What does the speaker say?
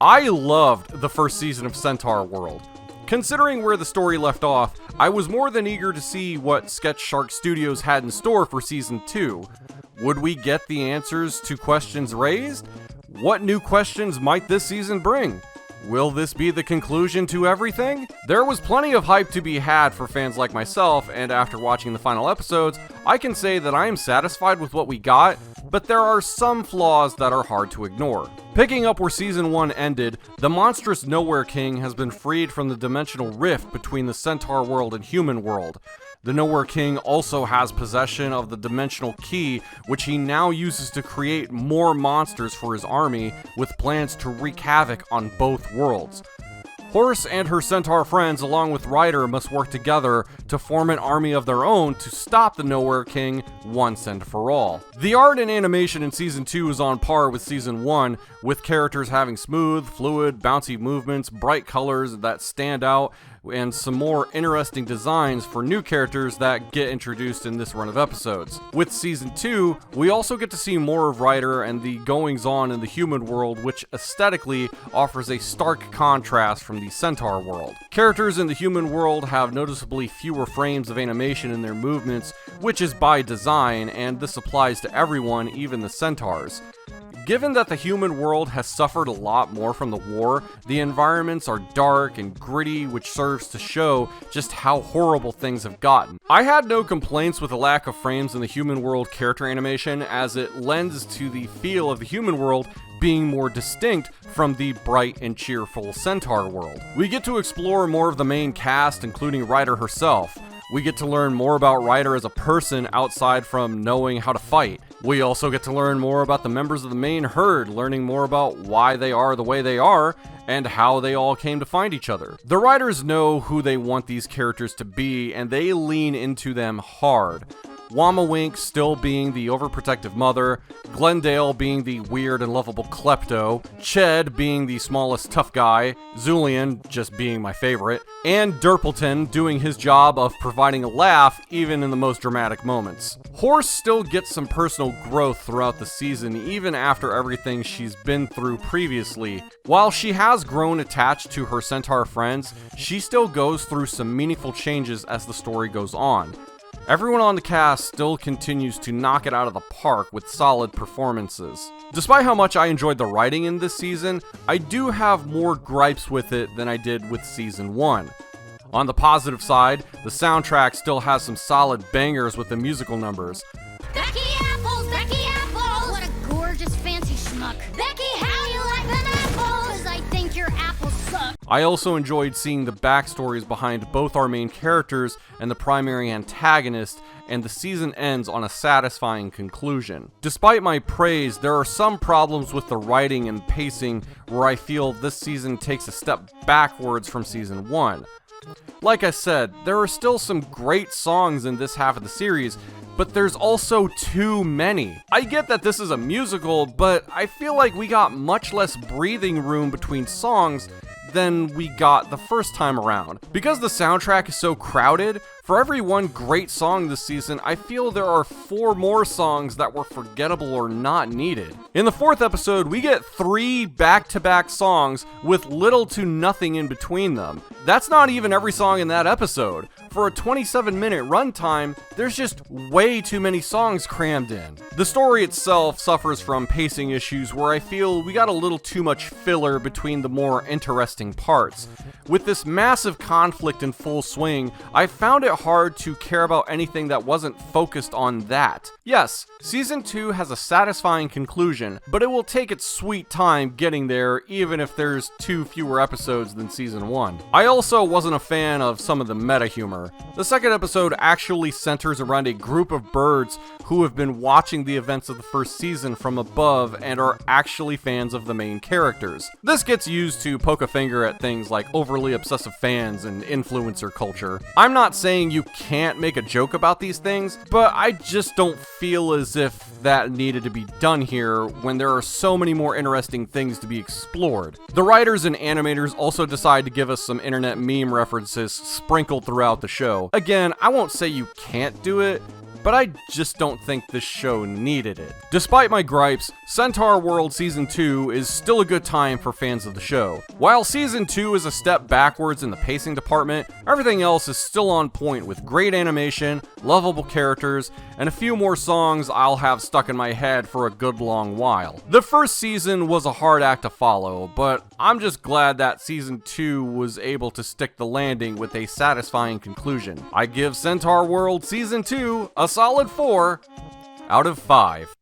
I loved the first season of Centaurworld. Considering where the story left off, I was more than eager to see what Sketch Shark Studios had in store for Season 2. Would we get the answers to questions raised? What new questions might this season bring? Will this be the conclusion to everything? There was plenty of hype to be had for fans like myself, and after watching the final episodes, I can say that I am satisfied with what we got, but there are some flaws that are hard to ignore. Picking up where Season 1 ended, the monstrous Nowhere King has been freed from the dimensional rift between the Centaurworld and human world. The Nowhere King also has possession of the dimensional key, which he now uses to create more monsters for his army, with plans to wreak havoc on both worlds. Horse and her centaur friends, along with Ryder, must work together to form an army of their own to stop the Nowhere King once and for all. The art and animation in Season 2 is on par with Season 1, with characters having smooth, fluid, bouncy movements, bright colors that stand out, and some more interesting designs for new characters that get introduced in this run of episodes. With Season 2, we also get to see more of Ryder and the goings-on in the human world, which aesthetically offers a stark contrast from the Centaur world. Characters in the human world have noticeably fewer frames of animation in their movements, which is by design, and this applies to everyone, even the centaurs. Given that the human world has suffered a lot more from the war, the environments are dark and gritty, which serves to show just how horrible things have gotten. I had no complaints with the lack of frames in the human world character animation, as it lends to the feel of the human world being more distinct from the bright and cheerful Centaur world. We get to explore more of the main cast, including Ryder herself. We get to learn more about Ryder as a person outside from knowing how to fight. We also get to learn more about the members of the main herd, learning more about why they are the way they are, and how they all came to find each other. The writers know who they want these characters to be, and they lean into them hard. Wamawink still being the overprotective mother, Glendale being the weird and lovable klepto, Ched being the smallest tough guy, Zulian just being my favorite, and Derpleton doing his job of providing a laugh even in the most dramatic moments. Horse still gets some personal growth throughout the season, even after everything she's been through previously. While she has grown attached to her centaur friends, she still goes through some meaningful changes as the story goes on. Everyone on the cast still continues to knock it out of the park with solid performances. Despite how much I enjoyed the writing in this season, I do have more gripes with it than I did with Season 1. On the positive side, the soundtrack still has some solid bangers with the musical numbers. Becky Apples! Becky Apples! What a gorgeous fancy schmuck. Becky, how you like an apple? 'Cause I think your apples suck. I also enjoyed seeing the backstories behind both our main characters and the primary antagonist, and the season ends on a satisfying conclusion. Despite my praise, there are some problems with the writing and pacing where I feel this season takes a step backwards from Season 1. Like I said, there are still some great songs in this half of the series, but there's also too many. I get that this is a musical, but I feel like we got much less breathing room between songs than we got the first time around. Because the soundtrack is so crowded, for every one great song this season, I feel there are 4 more songs that were forgettable or not needed. In the 4th episode, we get 3 back-to-back songs with little to nothing in between them. That's not even every song in that episode. For a 27-minute runtime, there's just way too many songs crammed in. The story itself suffers from pacing issues where I feel we got a little too much filler between the more interesting parts. With this massive conflict in full swing, I found it hard to care about anything that wasn't focused on that. Yes, Season 2 has a satisfying conclusion, but it will take its sweet time getting there, even if there's 2 fewer episodes than Season 1. I also wasn't a fan of some of the meta humor. The 2nd episode actually centers around a group of birds who have been watching the events of the first season from above and are actually fans of the main characters. This gets used to poke a finger at things like overly obsessive fans and influencer culture. I'm not saying you can't make a joke about these things, but I just don't feel as if that needed to be done here when there are so many more interesting things to be explored. The writers and animators also decide to give us some internet meme references sprinkled throughout the show. Again, I won't say you can't do it, but I just don't think this show needed it. Despite my gripes, Centaurworld Season 2 is still a good time for fans of the show. While Season 2 is a step backwards in the pacing department, everything else is still on point with great animation, lovable characters, and a few more songs I'll have stuck in my head for a good long while. The first season was a hard act to follow, but I'm just glad that Season 2 was able to stick the landing with a satisfying conclusion. I give Centaurworld Season 2 a solid 4 out of 5.